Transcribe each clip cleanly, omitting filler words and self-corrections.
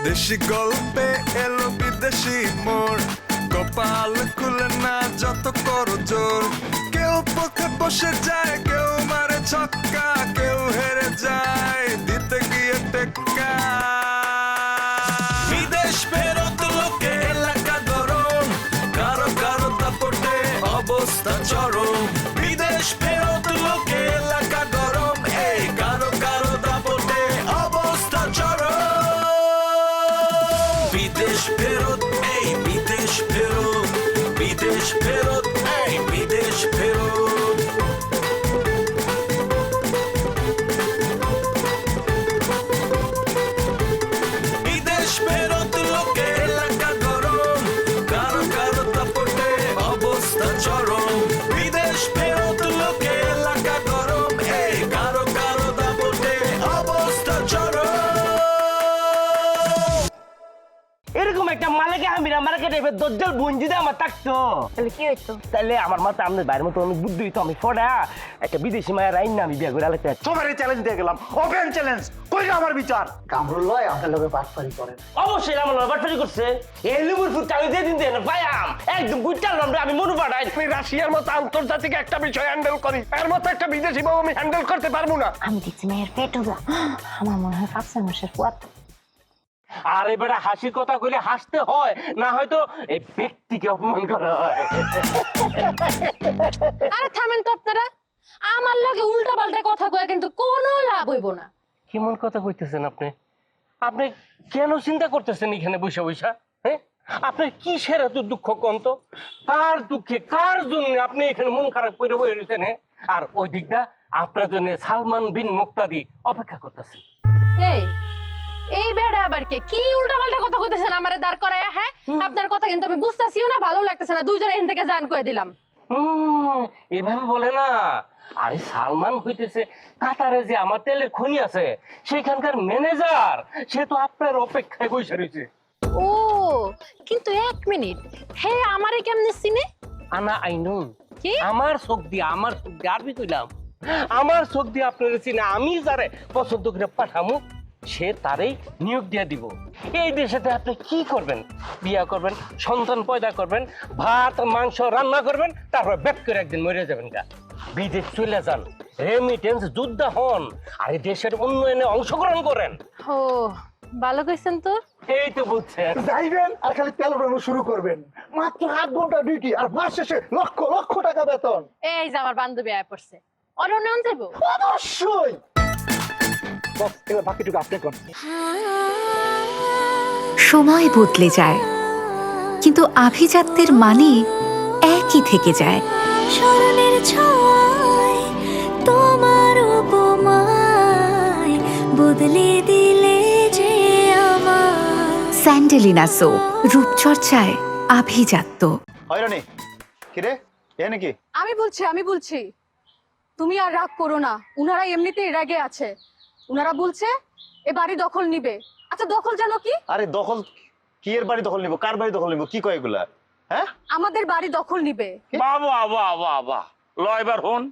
দেশি গল্পে এলো বিদেশি মোড়, কপাল খুলে না যত করো জোর। কেউ পথে বসে যায়, কেউ মারে ছক্কা, কেউ হেরে যায় দিতে গিয়ে টেক্কা। বিদেশ ফেরত লোকে এলাকা গরম, কারো কারো দাপটে অবস্থা চরম। বিদেশ ফেরত লোকে এলাকা গরম, এই কারো কারো দাপটে অবস্থা চরম। বিদেশ ফেরত, এই বিদেশ ফেরত, বিদেশ ফেরত, এই বিদেশ ফেরত। বিদেশ ফেরত লোকে এলাকা গরম, কারো কারো দাপটে অবস্থা চরম। বিদেশ ফেরত লোকে এলাকা গরম, এই কারো কারো দাপটে অবস্থা চরম। এরকম একটা মালাকে আমি মালাকে টাইপের দজ্জাল বোন যদি আমার থাকতো তাহলে কি হইতো? তাহলে আমার মাথা আমাদের বাইরের মতো অনেক বুদ্ধি হইতো। আমি ফোড়া একটা বিদেশি মায়ের আইন না আমি বিয়ে করে আলাদা সবারই চ্যালেঞ্জ দিয়ে গেলাম, ওপেন চ্যালেঞ্জ, কই আমার বিচার? কামরুল্লাহ আপনার লোকে বাটপারি করেন। অবশ্যই আমার বাটপারি করছে। এই লিবুর ফুট আমি দিয়ে দিন দেন পায়াম একদম বুঝতাম আমি মনু পাঠাই। আমি রাশিয়ার মতো আন্তর্জাতিক একটা বিষয় হ্যান্ডেল করি, এর মতো একটা বিদেশি বউ আমি হ্যান্ডেল করতে পারবো না। আমি দেখছি মেয়ের পেটও যা, আমার মনে হয় ফাঁকছে মাসের পুয়াত। আর এবারে হাসির কথা কইলে হাসতে হয়, না হয়তো এই ব্যক্তিকে অপমান করা হয়। আরে থামেন তো আপনারা, আমার লগে উল্টা পাল্টা কথা কয়ে কিন্তু কোনো লাভ হইব না। কেমন কথা কইতেছেন আপনি? আপনি কেন চিন্তা করতেছেন এখানে বসে বসে? হ্যাঁ, আপনার কি সেরা তো দুঃখ কন্ত? কার দুঃখে কার জন্য আপনি এখানে মন খারাপ করে বসে রয়েছেন? হ্যাঁ, আর ওই দিকটা আপনার জন্য সালমান বিন মুক্তাদি অপেক্ষা করতেছে। এই বেড়া আবার কে কি উল্টা পাল্টা কথা কইতেছেন আমারে দাঁড় করায়? হ্যাঁ, আপনার কথা কিন্তু আমি বুঝতাছিও না, ভালো লাগতেছে না। দুইজনে এখান থেকে জান কয়ে দিলাম। এভাবে বলে না। আরে সালমান হইতেছে কাতারে যে আমার তেলের খনি আছে সেখানকার ম্যানেজার, সে তো আপনার অপেক্ষায় বসে রয়েছে। ও কিন্তু এক মিনিট, হে আমারে কেমনে চিনে? আনা আইনুন কি? আমার চোখ দিয়ে আরবি কইলাম, আমার চোখ দিয়ে আপনার চিনে। আমি যারে পছন্দ করে পাঠামু সে তারই নিয়োগ দিয়ে দিব। এই দেশেতে আপনি কি করবেন? বিয়া করবেন, সন্তান পয়দা করবেন, ভাত মাংস রান্না করবেন, তারপর ব্যাক করে একদিন মরে যাবেন। গা বিদেশ চলে যান, রেমিটেন্স যোদ্ধা হন, আর এই দেশের উন্নয়নে অংশগ্রহণ করেন। ও ভালো কইছেন তো। এই তো বুঝছেন। যাইবেন আর খালি তেল উড়ানো শুরু করবেন, মাত্র 8 ঘন্টা ডিউটি আর মাস শেষে লক্ষ লক্ষ টাকা বেতন। এই যে আমার বান্ধবী আয় পড়ছে, অরণ্যন যাবো। অবশ্যই বস, এবার বাকিটুকু আপনি করেন। সময় বদলে যায়, কিন্তু আভিজাত্যের মানে একই থেকে যায়। স্মরণের ছোঁয়ায় তোমার উপমায় বদলে দিলে যে আমার। স্যান্ডেলিনা সো, রূপচর্চায় আভিজাত্য। হয়রানি কি রে, এ নাকি? আমি বলছি তুমি আর রাগ করো না, উনারা এমনিতেই রেগে আছে। উনারা বলছে এ বাড়ি দখল নিবে। আচ্ছা দখল জানো কি? আরে দখল কি? এর বাড়ি দখল নিব? কার বাড়ি দখল নিব? কি কয় এগুলা? হ্যাঁ, আমাদের বাড়ি দখল নিবে। বাবা বাবা বাবা, লয়বার হন,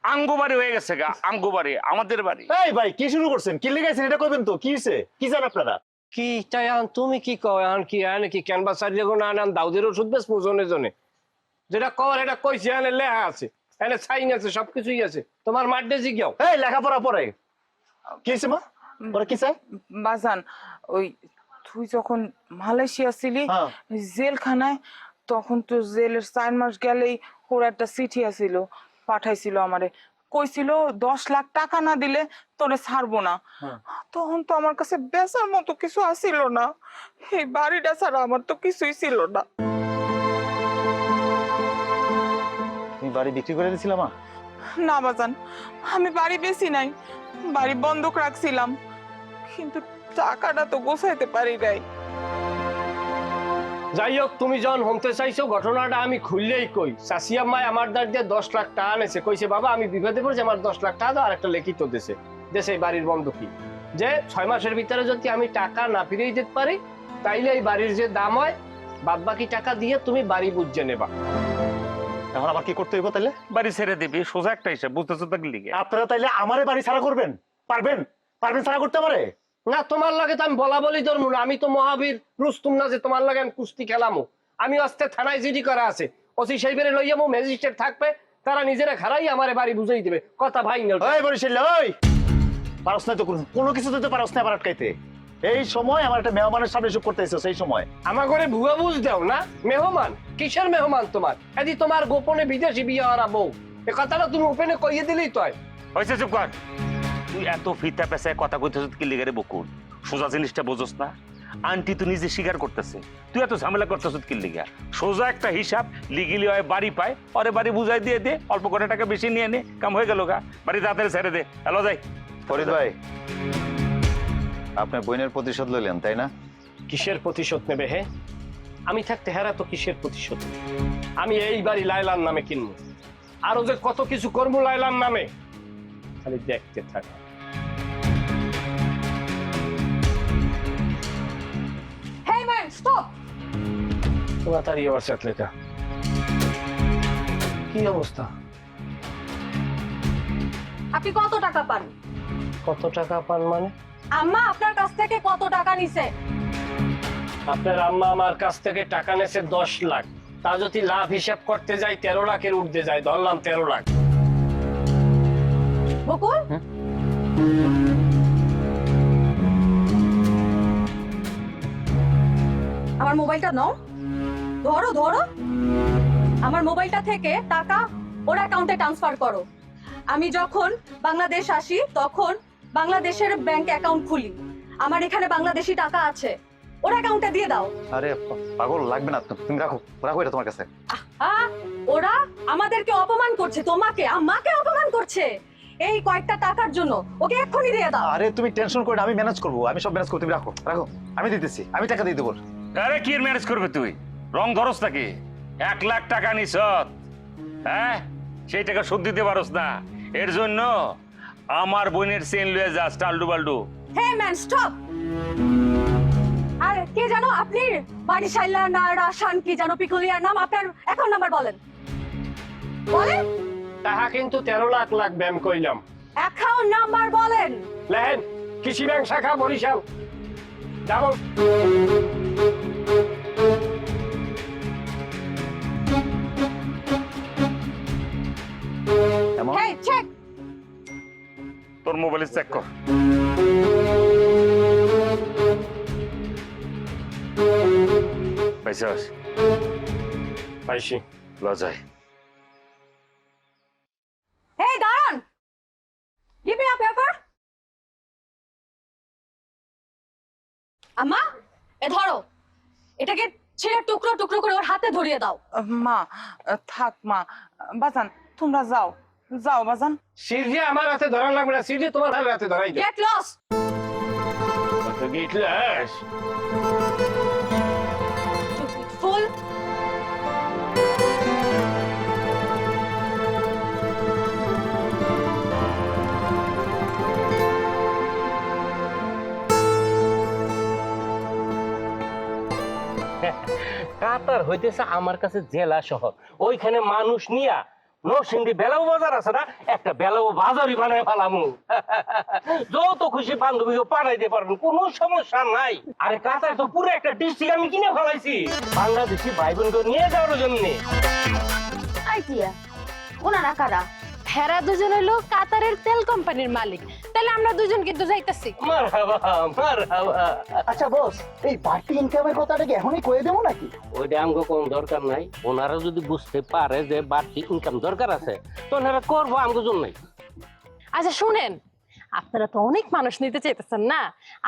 আঙ্গু বাড়ি হয়ে গেছে গা। আঙ্গু বাড়ি আমাদের বাড়ি। এই ভাই কি শুরু করছেন? কি লেগেছেন এটা কইবেন তো? কি হইছে? কি জান আপনারা? কি চাই তুমি? কি কও এখন? কি আনে কি ক্যানভাস সারি দেখো না আনান দাউদের ওষুধ বেশ জনে জনে যেটা কর এটা কইছে, এনে লেখা আছে, এনে সাইন আছে, সবকিছুই আছে। তোমার মাঠে জিগাও। এই লেখাপড়া পড়ে কি হইছে মা? পরে কি চাই? বাজান, ওই তুই যখন মালয়েশিয়া ছিলি জেলখানায়, তখন তো জেলের 4 মাস গেলেই ওর একটা চিঠি আসিল, পাঠাইছিল আমারে, কইছিল 10 লাখ টাকা না দিলে তোরে ছাড়বো না। তখন তো আমার কাছে বেচার মতো কিছু আসিল না, এই বাড়িটা ছাড়া আমার তো কিছুই ছিল না। তুমি বাড়ি বিক্রি করে দিয়েছিলা মা? না বাজান, আমি বাড়ি বেশি নাই, বাড়ি বন্ধক রাখছিলাম, কিন্তু টাকাটা তো গোছাইতে পারি নাই। যাই হোক, তুমি যখন হমতে চাইছো ঘটনাটা আমি খুললেই কই। চাষিয়া মায় আমার দ্বার দিয়ে 10 লাখ টাকা আনেছে, কইছে বাবা আমি বিপদে পড়ছি, আমার 10 লাখ টাকা দাও, আর একটা লিখিত দেশে দেশে বাড়ির বন্ধকি, যে 6 মাসের ভিতরে যদি আমি টাকা না ফিরিয়ে দিতে পারি তাইলে এই বাড়ির যে দাম হয় বাদ বাকি টাকা দিয়ে তুমি বাড়ি বুঝে নেবা। এখন আবার কি করতে হইব তাইলে? বাড়ি ছেড়ে দিবি, সোজা একটা হিসাব। বুঝতেছো তো? লিগে আপনারা তাইলে আমারে বাড়ি ছাড়া করবেন? পারবেন? ছাড়া করতে পারে? না তোমার লাগে তো আমি বলা বলি ধরবো না, আমি তো মহাবীর রুস্তুম না যে তোমার লাগে আমি কুস্তি খেলামো। আমি আস্তে থানায় জিডি করা আছে, ওসি সাহেবের লইয়ামো, ম্যাজিস্ট্রেট থাকবে, তারা নিজেরা খারাই আমারে বাড়ি বুঝাই দিবে কথা ভাই না। ওই বরিশাল ওই পারস না তো কোনো কিছু তো পারস না আবার আটকাইতে। এই সময় আমার একটা মেহমানের সামনে এসব করতে এসেছো, সেই সময় আমার ঘরে ভুয়া বুঝ দাও না। মেহমান কিসের মেহমান তোমার? এদি তোমার গোপনে বিদেশি বিয়ে হারা বউ, এ কথাটা তুমি ওপেনে কইয়ে দিলেই তো হয়। হয়েছে, চুপ কর। তুই এত ফিতা পেঁচায় কথা কইতেছ কি লিগারে বকুল? সোজা জিনিসটা বোঝস না? আন্টি তো নিজে স্বীকার করতেছে, তুই এত ঝামেলা করতেছ কি লিগা? সোজা একটা হিসাব, লিগিলি হয় বাড়ি পায়, পরে বাড়ি বুঝাই দিয়ে দে, অল্প করে টাকা বেশি নিয়ে নে, কাম হয়ে গেল গা, বাড়ি তাড়াতাড়ি ছেড়ে দে। হ্যালো যাই। ফরিদ ভাই, আপনার বোনের প্রতিশোধ লইলেন তাই না? কিসের প্রতিশোধ নেবে হে? আমি থাকতে হেরা তো কিসের প্রতিশোধ? আমি এই বাড়ি লাইলার নামে কিনবো, আরো যে কত কিছু করবো লাইলার নামে, খালি দেখতে থাক। Hey man stop. তাড়াতাড়ি আবার সেটলেটা কি অবস্থা? আপনি কত টাকা পান? কত টাকা পান মানে? আম্মা আপনার কাছ থেকে কত টাকা নিছে? আপনার আম্মা আমার কাছ থেকে টাকা নেছে 10 লাখ, তা যদি লাভ হিসাব করতে যাই 13 লাখের উঠতে যায়, ধরলাম 13 লাখ। বকুল আমার মোবাইলটা নাও, ধরো ধরো। আমার মোবাইলটা থেকে টাকা ওর অ্যাকাউন্টে ট্রান্সফার করো। আমি যখন বাংলাদেশ আসি তখন বাংলাদেশের ব্যাংক অ্যাকাউন্ট খুলি, আমার এখানে বাংলাদেশি টাকা আছে, ওর অ্যাকাউন্টে দিয়ে দাও। আরে পাগল, লাগবে না, তুমি রাখো রাখো এটা তোমার কাছে। ওরা আমাদেরকে অপমান করছে, তোমাকে আম্মাকে অপমান করছে এই কয়েকটা টাকার জন্য। ওকে এক্ষুনি দিয়ে দাও। আরে তুমি টেনশন করো না, আমি ম্যানেজ করবো, আমি সব ম্যানেজ করতে, তুমি রাখো রাখো, আমি দিতেছি, আমি টাকা দিয়ে দেবো। আরে কি ম্যানেজ করবে তুই? রং ধরস নাকি? 1 লাখ টাকা নিস, হ্যাঁ? সেই টাকা শোধ দিতে পারস না, এর জন্য আমার বোনের চেন লয়ে যাস টালডু বাল্ডু। Hey man stop. আর কে জানো আপনি? বাড়ি শাইলা না রাশান কি জানো পিকুলিয়ার নাম, আপনার অ্যাকাউন্ট নাম্বার বলেন। বলেন। টাকা কিন্তু 13 লাখ লাগবে আমি কইলাম। অ্যাকাউন্ট নাম্বার বলেন। লেন, কৃষি ব্যাংক শাখা বরিশাল, ডাবল। হেই চেক। তোর মোবাইলে চেক কর। পাইছাস? পাইছি। লজায় হেই দাঁড়ান, গিভ মি আ পেপার। আম্মা এ ধরো, এটাকে ছিঁড়ে টুকরো টুকরো করে ওর হাতে ধরিয়ে দাও। মা থাক মা, বাজান তোমরা যাও যাও বাজান। সিরজি আমার হাতে ধরা লাগবে না, সিরজি তোমার হাতে ধরাই দে। Gate lost. কত গেট লস? ফুল। কাতার হইতেছে আমার কাছে জেলা শহর, ওইখানে মানুষ নিয়া নরসিংদী বেলাও বাজার আছে না, একটা বেলাও বাজারই বানায় ফেলামু। যত খুশি বান্ধবীকে পাঠাইতে পারবেন, কোনো সমস্যা নাই। আরে কাতার তো পুরো একটা ডিস্ট্রিক্ট আমি কিনে ফেলাইছি বাংলাদেশি ভাই বোনকে নিয়ে যাওয়ার জন্য। আইডিয়া ওনারা কারা? হেরা দুজন হইলো কাতারের তেল কোম্পানির মালিক, তাহলে আমরা দুজন কিন্তু যাইতাছি। মারহাবা মারহাবা। আচ্ছা বস, এই বাড়তি ইনকামের কথাটা কি এখনই কয়ে দেবো নাকি? ওইটা আমাকে কোন দরকার নাই, ওনারা যদি বুঝতে পারে যে বাড়তি ইনকাম দরকার আছে তো ওনারা করবো, আমাকে জন্য নাই। আচ্ছা শুনেন, আপনারা তো অনেক মানুষ নিতে চাইতেছেন না,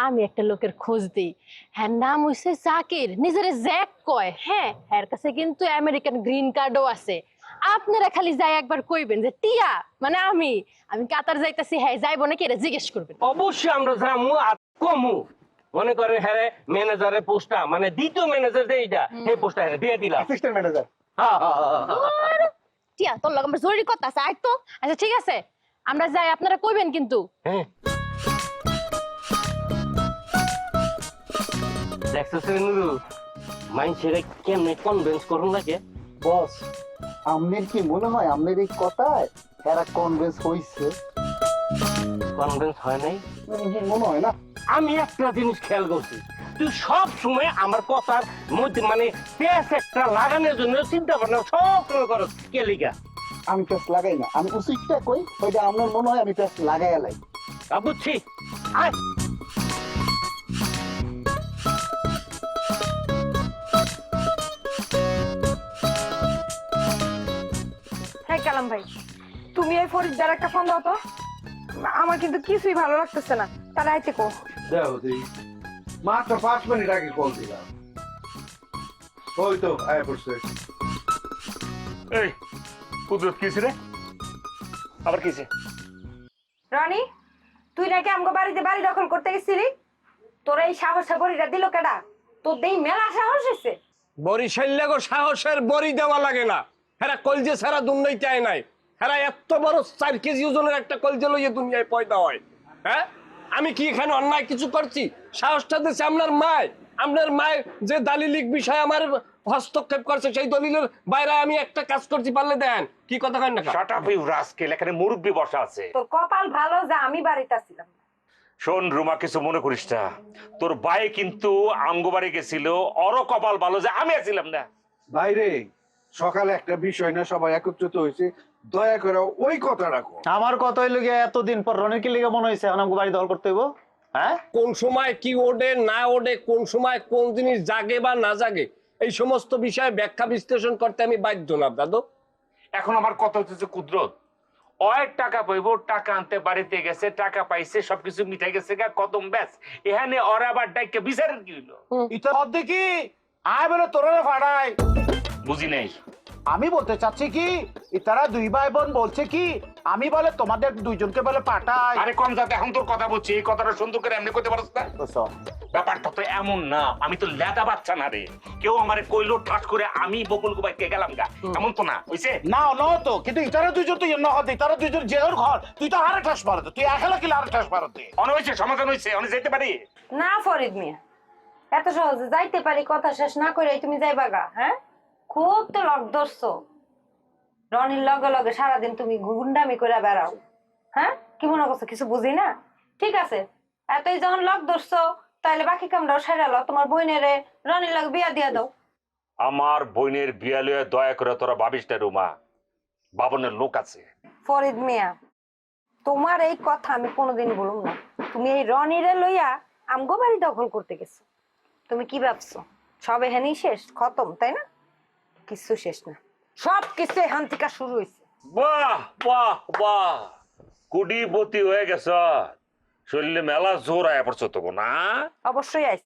আমি একটা লোকের খোঁজ দিই। হ্যাঁ নাম হইছে জাকির, নিজের জ্যাক কয়। হ্যাঁ এর কাছে কিন্তু আমেরিকান গ্রিন কার্ডও আছে। আপনারা খালি যাই একবার কইবেন যে টিয়া মানে আমি কাতার যাইতাছি, হ্যাঁ যাইবো নাকি এটা জিজ্ঞেস করবেন। অবশ্যই আমরা যামু আর কমু। মনে করে হ্যাঁ ম্যানেজারের পোস্টটা মানে দ্বিতীয় ম্যানেজার এইটা, এই পোস্টটা দিয়ে দিলাম অ্যাসিস্ট্যান্ট ম্যানেজার। টিয়া তোর লগে আমার জরুরি কথা আছে, আয় তো। আচ্ছা ঠিক আছে আমরা যাই, আপনারা কইবেন কিন্তু। হ্যাঁ দেখতেছেন নুরু, মাইন্ডসেট কেমনে কনভিন্স করুন লাগে। বস, আপনার কি মনে হয় আপনার এই কথায় এরা কনভিন্স হইছে? কনভিন্স হয় নাই মনে হয় না। আমি একটা জিনিস খেয়াল করছি, তুই সব সময় আমার কথার মধ্যে মানে পেঁচ একটা লাগানোর জন্য চিন্তা ভাবনা সব সময় করো কে লিগা? আমি প্যাস লাগাই না, আমি উচিতটা কই, ওইটা আমার মনে হয় আমি প্যাস লাগাই লাই। বুঝছি, আয়। হ্যাঁ কালাম ভাই, তুমি এই ফরিদদার একটা ফোন দাও তো, আমার কিন্তু কিছুই ভালো লাগতেছে না, তারা আইতে কো। দেখো তুই মাত্র 5 মিনিট আগে কল দিলাম, ওই তো আয় পড়ছে। এই কুদরত কিছে রে, আবার কিছে? রনি, তুই নাকি আমগো বাড়িতে বাড়ি দখল করতে গেছিলি? তোর এই সাহসে বড়িটা দিল কেডা? তোর দেই মেলা সাহস হইছে। বরিশাল লাগো সাহসের বড়ি দেওয়া লাগে না, হেরা কলজে ছাড়া দুনিয়ায় চায় নাই। হেরা এত বড় 4 কেজি ওজনের একটা কলজে লইয়ে দুনিয়ায় পয়দা হয়। হ্যাঁ, আমি কি এখানে অন্যায় কিছু করছি? সাহসটা দিচ্ছে আপনার মায়ের যে দালিলিক বিষয় আমার হস্তক্ষেপ করছে, সেই দলিলের বাইরে আমি একটা কাজ করছি, পারলে দেন। কি কথা কয় না? শাট আপ ইউ রাস্কেল, এখানে মুরব্বি বসা আছে। তোর কপাল ভালো যে আমি বাড়িতে ছিলাম। শোন রুমা, কিছু মনে করিস না, তোর ভাই কিন্তু আঙ্গবাড়ি গেছিল, অরো কপাল ভালো যে আমি আছিলাম না। বাইরে সকালে একটা বিষয় না সবাই একত্রিত হয়েছে, দয়া করে ওই কথা রাখো। আমার কথা হইলো গিয়ে এতদিন পর রনির কি লিগে মনে হয়েছে এখন আমাকে বাড়ি দখল করতে হইব? হ্যাঁ, কোন সময় কি ওডে না ওডে, কোন সময় কোন জিনিস জাগে বা না জাগে, এই সমস্ত বিষয়ে ব্যাখ্যা বিশ্লেষণ করতে আমি বাধ্য না দাদু। এখন আমার কথা হচ্ছে কুদরত, অয়ের টাকা পাইবো, টাকা আনতে বাড়িতে গেছে, টাকা পাইছে, সবকিছু মিঠাই গেছে গা, কদম ব্যাস। এখানে ওরা আবার ডাইকে বিচারের কি হইলো? এটা দেখি আয় বলে তোরা ফাড়াই। বুঝি নাই। আমি বলতে চাচ্ছি কি, তারা দুই ভাই বোন বলছে কি আমি বলে তোমাদের দুইজনকে বলে পাঠাই। আরে কম যাতে, এখন তোর কথা বলছি, এই কথাটা সুন্দর করে এমনি করতে পারছ না? ব্যাপারটা তো এমন না, আমি তো লেদা বাচ্চা না রে, কেউ আমারে কইলো ঠাস করে আমি বকুল কুবাইকে গেলাম গা, এমন তো না হইছে। না না তো, কিন্তু ইতারা দুইজন তো না হতে, তারা দুইজন জেলের ঘর, তুই তো হারে ঠাস মারতে, তুই একলা কি হারে ঠাস মারতে? অন হইছে, সমাধান হইছে, অনে যেতে পারি না ফরিদ মিয়া, এত সহজে যাইতে পারি কথা শেষ না করে তুমি যাইবা গা? হ্যাঁ, খুব তো লগ ধরছো। রনির লগে লগে সারাদিন তুমি গুন্ডামি করে বেড়াও। হ্যাঁ, কি মনে করছো কিছু বুঝি না? ঠিক আছে, এতই যখন লগ ধরছো তাহলে বাকি কামটাও সেরালো, তোমার বোনেরে রনির লগে বিয়া দিয়া দাও। আমার বোনের বিয়া লইয়া দয়া করে তোরা ভাবিস না রুমা, বাবনের লোক আছে। ফরিদ মিয়া, তোমার এই কথা আমি কোনোদিন বলুম না। তুমি এই রনিরে লইয়া আমগো বাড়ি দখল করতে গেছো, তুমি কি ভাবছো সব এখানেই শেষ খতম, তাই না? কিছু শেষ না, সব কিছু এখান থেকে শুরু হয়েছে। বাহ বাহ বাহ, কুডিপতি হয়ে গেছ, শরীরে মেলা জোর আয়া পড়ছো তো না? অবশ্যই আইস।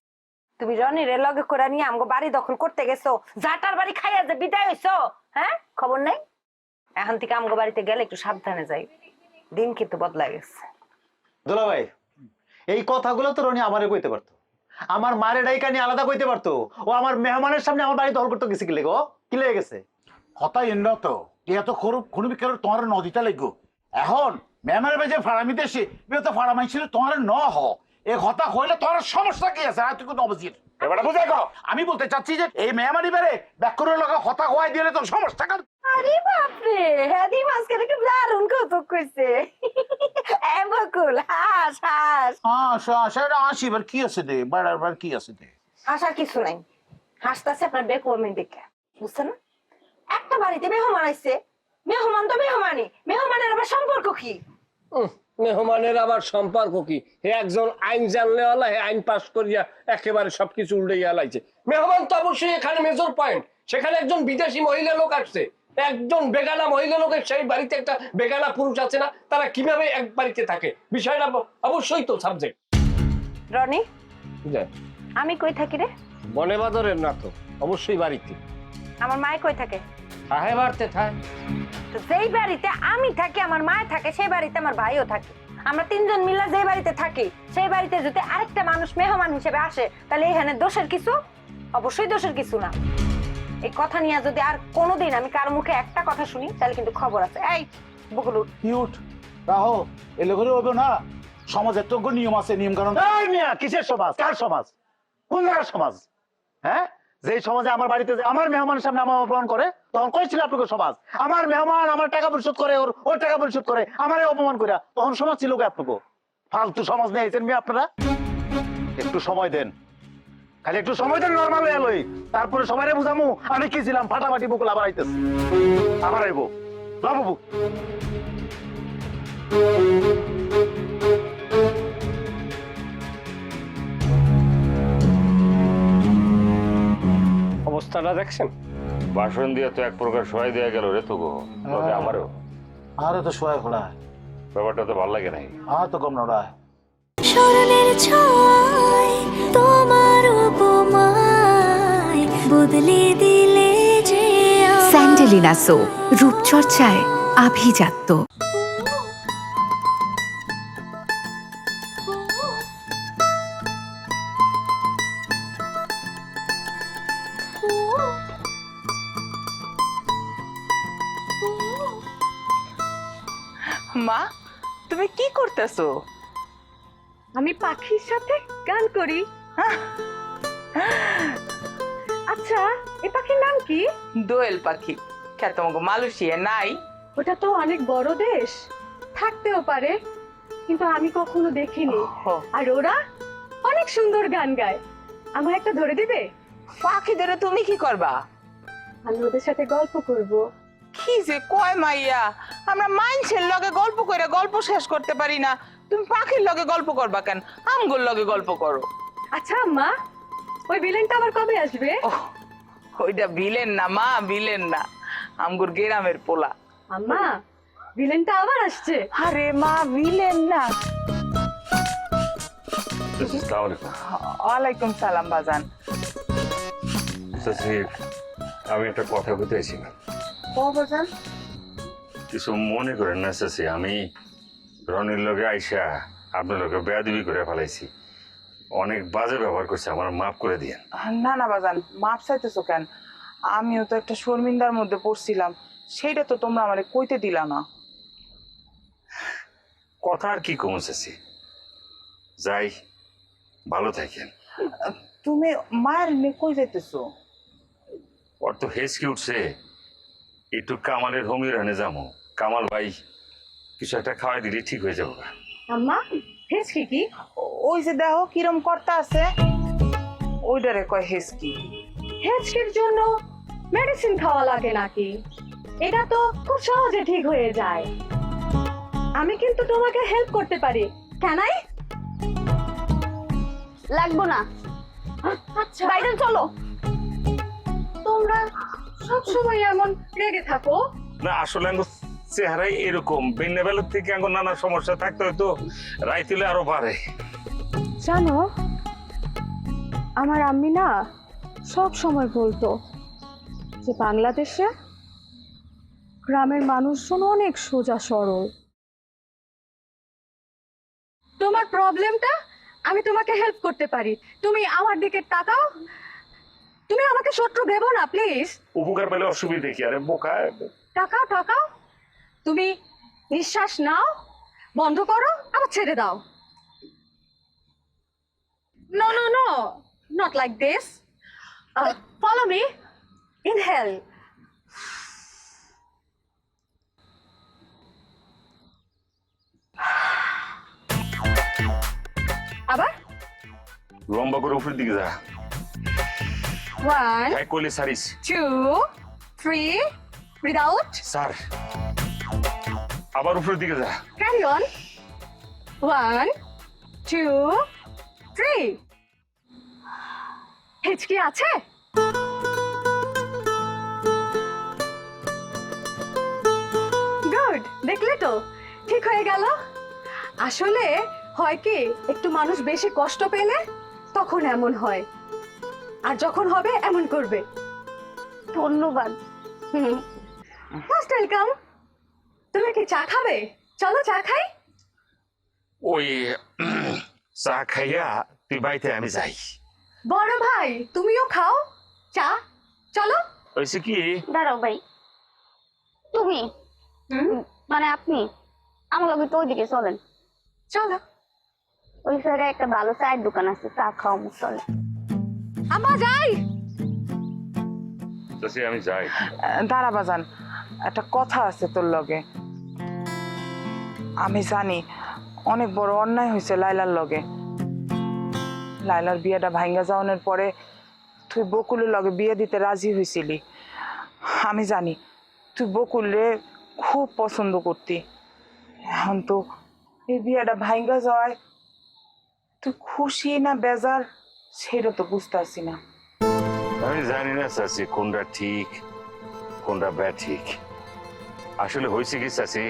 তুমি রনিরে লগে করে নিয়ে আমগো বাড়ি দখল করতে গেছো, জাটার বাড়ি খাইয়া যে বিদায় হইছো। হ্যাঁ, খবর নাই? এখন থেকে আমগো বাড়িতে গেলে একটু সাবধানে যাই, দিন কিন্তু বদলা গেছে। দুলা ভাই, এই কথাগুলো তো রনি আমারে কইতে পারতো, আমার মারে ডাইকা নিয়ে আলাদা কইতে পারতো। ও আমার মেহমানের সামনে আমার বাড়ি দখল করতে গেছে কি লেগো? কি লেগে গেছে? কথা এন্ন তো এত খুন বিকেল তোমার নদীটা লাগো। এখন মেহমানের বাজে ফাড়ামি দেশে তো ফাড়ামাই ছিল তোমার ন হ, এ কথা কইলে তোমার সমস্যা কি আছে? আর তুই কোনো অবজির এবারে বুঝে গো, আমি বলতে চাচ্ছি যে এই মেহমানি বেড়ে ব্যাকরণের লগা কথা খোয়াই দিলে তোর সমস্যা কার? আরে বাপরে, হেদি মাঝখানে কি দারুণ কৌতুক কইছে। এ বকুল, হাস হাস। সেটা আসি, এবার কি আছে দে, বাড়ার কি আছে দে? হাসার কিছু নাই, হাসতেছে আপনার বেকুমি দেখে, বুঝছেন না? একটা বাড়িতে মেহমান আইছে, মেহমান তো মেহমানই, মেহমানের আবার সম্পর্ক কি? মেহমানের আবার সম্পর্ক কি? হে একজন আইন জানলে হলা, হে আইন পাস করিয়া একেবারে সবকিছু উল্টাইয়া লাইছে। মেহমান তো অবশ্যই এখানে মেজর পয়েন্ট, সেখানে একজন বিদেশি মহিলা লোক আসছে, একজন বেগানা মহিলা লোকের সেই বাড়িতে একটা বেগানা পুরুষ আছে না, তারা কিভাবে এক বাড়িতে থাকে, বিষয়টা অবশ্যই তো সাবজেক্ট। রনি, আমি কই থাকি রে? বনে বাদরের না তো, অবশ্যই বাড়িতে। আমার মায় কই থাকে? থাহে বাড়তে থায়। তো যেই বাড়িতে আমি থাকি আমার মায় থাকে, সেই বাড়িতে আমার ভাইও থাকে। আমরা তিনজন মিলে যে বাড়িতে থাকি, সেই বাড়িতে যদি আরেকটা মানুষ মেহমান হিসেবে আসে, তাহলে এখানে দোষের কিছু? অবশ্যই দোষের কিছু না। এই কথা নিয়ে যদি আর কোনোদিন আমি কার মুখে একটা কথা শুনি, তাহলে কিন্তু খবর আছে। এই বকুলু, কিউট রাহো, এলে করে হবে না, সমাজের তো নিয়ম আছে, নিয়ম কারণ। এই মিয়া, কিসের সমাজ? কার সমাজ? কোন জায়গার সমাজ? হ্যাঁ, যে সমাজে আমার বাড়িতে আমার মেহমানের সামনে আমার অপমান করে, তখন কইছিল আপনাকে সমাজ? আমার মেহমান আমার টাকা পরিশোধ করে, ওর টাকা পরিশোধ করে, আমারে অপমান করে, তখন সমাজ ছিল আপনাকে? ফালতু সমাজ নিয়ে আইছেন মিয়া আপনারা। সময় দেন, খালি একটু সময় দেন, নর্মাল হয়ে লই, তারপরে সবাই বুঝামু আমি কি ছিলাম। ফাটাফাটি বকুল আবার আইতেছে, আবার আইবো। বাবু অবস্থাটা দেখছেন? বাসন দিয়ে তো এক প্রকার সহায় দেওয়া গেল রে তো গো, তবে আমারও আরে তো শোয়া খোলা, ব্যাপারটা তো ভালো লাগে নাই। আর তো কম নড়া। স্মরণের ছয় তোমার উপমায় বদলে দিলে যে স্যান্ডেলিনা সো, রূপচর্চায় আভিজাত্য। মা, তুমি কি করতেছো? আমি পাখির সাথে গান করি। আচ্ছা, এই পাখির নাম কি? দোয়েল পাখি। খ্যাত মালয়েশিয়া নাই? ওটা তো অনেক বড় দেশ, থাকতেও পারে, কিন্তু আমি কখনো দেখিনি। আর ওরা অনেক সুন্দর গান গায়, আমার একটা ধরে দিবে? পাখি ধরে তুমি কি করবা? আমি ওদের সাথে গল্প করব। কি যে কয় মাইয়া, আমরা মাইনছের লগে গল্প করে গল্প শেষ করতে পারি না, তুমি পাখির লগে গল্প করবা কেন? আমগুর লগে গল্প করো। আচ্ছা আম্মা, ওই ভিলেনটা আবার কবে আসবে? ওইটা ভিলেন না মা, ভিলেন না, আমগুর গ্রামের পোলা। আম্মা, ভিলেনটা আবার আসছে? আরে মা, ভিলেন না। ওয়ালাইকুম সালাম বাজান। আমি একটা কথা বলতেছিলাম। ও বাজান, কিছু মনে করেন না চাচি, আমি রনির লগে আইসা আপনার লগে বেয়াদবি করে ফেলাইছি, অনেক বাজে ব্যবহার করছে, আমার মাফ করে দিয়েন। না না বাজান, মাপ চাইতেছো কেন? আমিও তো একটা শর্মিন্দার মধ্যে পড়ছিলাম, সেইটা তো তোমরা আমারে কইতে দিলা না। কথা আর কি কম চাচি, যাই, ভালো থাকেন। তুমি মায়ের নিয়ে কই যাইতেছো? ওর তো হেসকি উঠছে, একটু কামালের হোমিও রানে যাবো, কামাল ভাই কিছু একটা খাওয়াই দিলে ঠিক হয়ে যাবো। আম্মা, হেসকি কি? ওই যে দেখো কিরম কর্তা আছে, ওইটারে কয় হেসকি। হেঁচকির জন্য মেডিসিন খাওয়া লাগে নাকি? এটা তো খুব সহজে ঠিক হয়ে যায়। আমি কিন্তু তোমাকে হেল্প করতে পারি, কেনাই? লাগবো না। আচ্ছা, বাইরে চলো। তোমরা সব সময় এমন রেগে থাকো? না আসলে আমার চেহারাই এরকম, ভিন্ন বেলার থেকে আমার নানা সমস্যা থাকতে হয়তো রাইতিলে আরো পারে। জানো, আমার আম্মি না সব সময় বলতো যে বাংলাদেশে গ্রামের মানুষজন অনেক সোজা সরল। তোমার প্রবলেমটা আমি তোমাকে হেল্প করতে পারি, তুমি আমার দিকে তাকাও। তুমি আমাকে শত্রু ভেবো না প্লিজ। উপকার পেলে অসুবিধা কি? আরে বোকা। তাকাও তাকাও, তুমি নিঃশ্বাস নাও, বন্ধ করো, আবার ছেড়ে দাও। No, no, no, not like this. Follow me. Inhale. আবার লম্বা করে উপরের দিকে যা। 1, হ্যাঁ কইলে সারিস। 2, 3. Breathe out. স্যার আবার উপরের দিকে যা। Carry on. 1, 2, 3. হেঁচকি আছে? গুড, দেখলে তো ঠিক হয়ে গেল। আসলে হয় কি, একটু মানুষ বেশি কষ্ট পেলে তখন এমন হয়, আর যখন হবে এমন করবে। ধন্যবাদ। Most welcome. তুমি কি চা খাবে? চলো চা খাই। ওই চা খাইয়া তুই বাড়িতে আমি যাই। বড় ভাই তুমিও খাও চা, চলো। হয়েছে কি? দাঁড়াও ভাই, তুমি মানে আপনি আমার লগে তো ওইদিকে চলেন। চলো। ওই সাইডে একটা ভালো চায়ের দোকান আছে, চা খাওয়া মুখ চলে। আমা যাই। আমি যাই। দাঁড়া বাজান, একটা কথা আছে তোর লগে। আমি জানি অনেক বড় অন্যায় হয়েছে লাইলার লগে, লাইলার বিয়েটা ভাঙ্গা যাওয়ানোর পরে তুই বকুলের লগে বিয়ে দিতে রাজি হয়েছিলি। আমি জানি তুই বকুলরে খুব পছন্দ করতি। এখন তো এই বিয়েটা ভাঙ্গা যাওয়ায় তুই খুশি না বেজার সেটা তো বুঝতে পারছি না। আমি জানি না চাচি কোনটা ঠিক কোনটা ব্যাঠিক। আসলে হয়েছে কি চাচি,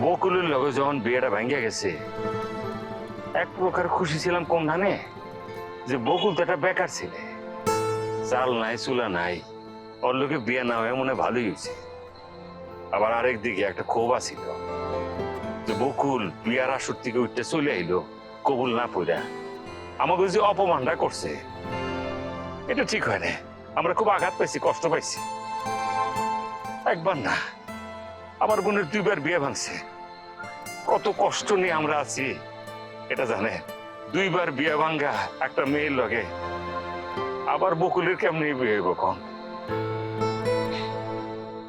বকুলের লগে যখন বিয়েটা ভেঙে গেছে এক প্রকার খুশি ছিলাম কোন ধানে যে বকুল তো একটা বেকার ছেলে, চাল নাই চুলা নাই, ওর লোকে বিয়ে না হয়ে মনে ভালোই হয়েছে। আবার আরেক দিকে একটা ক্ষোভ আছিল যে বকুল বিয়ার আসর থেকে উঠতে চলে আইলো কবুল না পড়া আমাকে যে অপমানটা করছে এটা ঠিক হয় না। আমরা খুব আঘাত পাইছি, কষ্ট পাইছি। একবার না আমার বোনের 2 বার বিয়ে ভাঙছে, কত কষ্ট নিয়ে আমরা আছি এটা জানে। 2 বার বিয়ে ভাঙ্গা একটা মেয়ের লগে আবার বকুলের কেমনি বিয়ে হইব কম,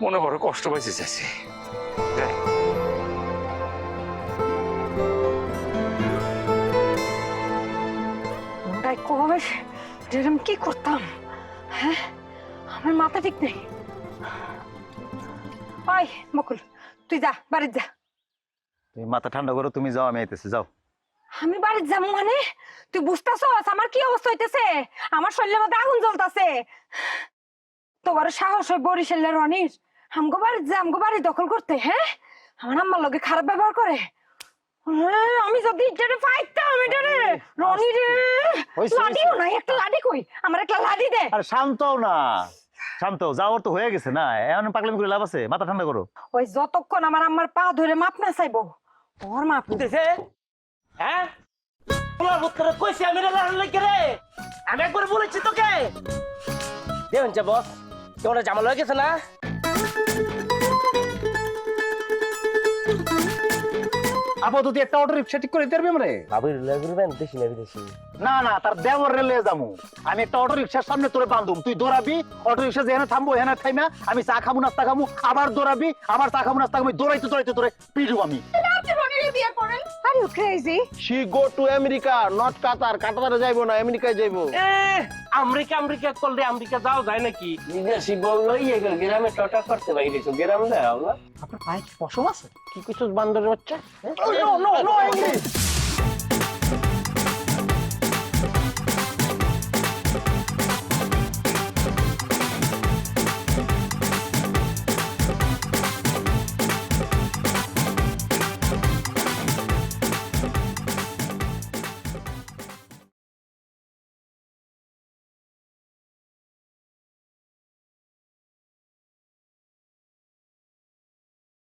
মনে বড় কষ্ট পাইছি চাইছি। আমি কি করতাম? হ্যাঁ, আমার মাথা ঠিক নেই। ওই বকুল, তুই যা, বাড়ি যা। তুমি মাথা ঠান্ডা করো, তুমি যাও, আমি আইতেছি, যাও। আমি বাড়ি যাবো মানে? তুই বুঝতেছস আমার কি অবস্থা হইতেছে? আমার শরীরের মধ্যে আগুন জ্বলতেছে। তোমার সাহস হয় বরিশালের রনির আমগো বাড়ি যা, আমগো বাড়ি দখল করতে? হ্যাঁ, আমার আম্মার লগে খারাপ ব্যবহার করে। আমি যদি এটারে পাইতাম, এটারে রনি রে, লাডিও নাই, একটা লাডি কই, আমার একটা লাডি দে। আরে শান্ত হও না, শান্ত হও, যাওয়ার তো হয়ে গেছে না, এখন পাগলামি করে লাভ আছে? মাথা ঠান্ডা করো। ওই যতক্ষণ আমার আম্মার পা ধরে মাপ না চাইবো ওর মাপ দিতেছে। হ্যাঁ, তোমার উত্তরে কইছি আমি রে লাল লাগে রে, আমি একবার বলেছি তোকে। দেখুন যে বস কেমন জামাল হয়ে গেছে না? আপাতত একটা অটো রিক্সা ঠিক করে দিতে পারবি আমরে? আবির লাগবেন দেশি না বিদেশি? না না, তার দেওয়ার রেলে যাবো আমি। একটা অটো রিক্সার সামনে তোরে বান্ধুম, তুই দৌড়াবি, অটো রিক্সা যেখানে থামবো এখানে থাইমা আমি চা খাবো নাস্তা খাবো, আবার দৌড়াবি, আবার চা খাবো নাস্তা খাবো, দৌড়াইতে দৌড়াইতে তোরে পিটু আমি। Are you crazy? She go to America, not Qatar. Qatar যাইবো না, আমেরিকায় যাইবো। আমেরিকা আমেরিকা করলে আমেরিকা যাও যায় নাকি? বিদেশি বললো এগুলো গ্রামে টটা করতে পারি কিছু গ্রাম দেয় না। আপনার পায়ে কি পশম আছে? কি কিছু বান্দরের বাচ্চা? No no no English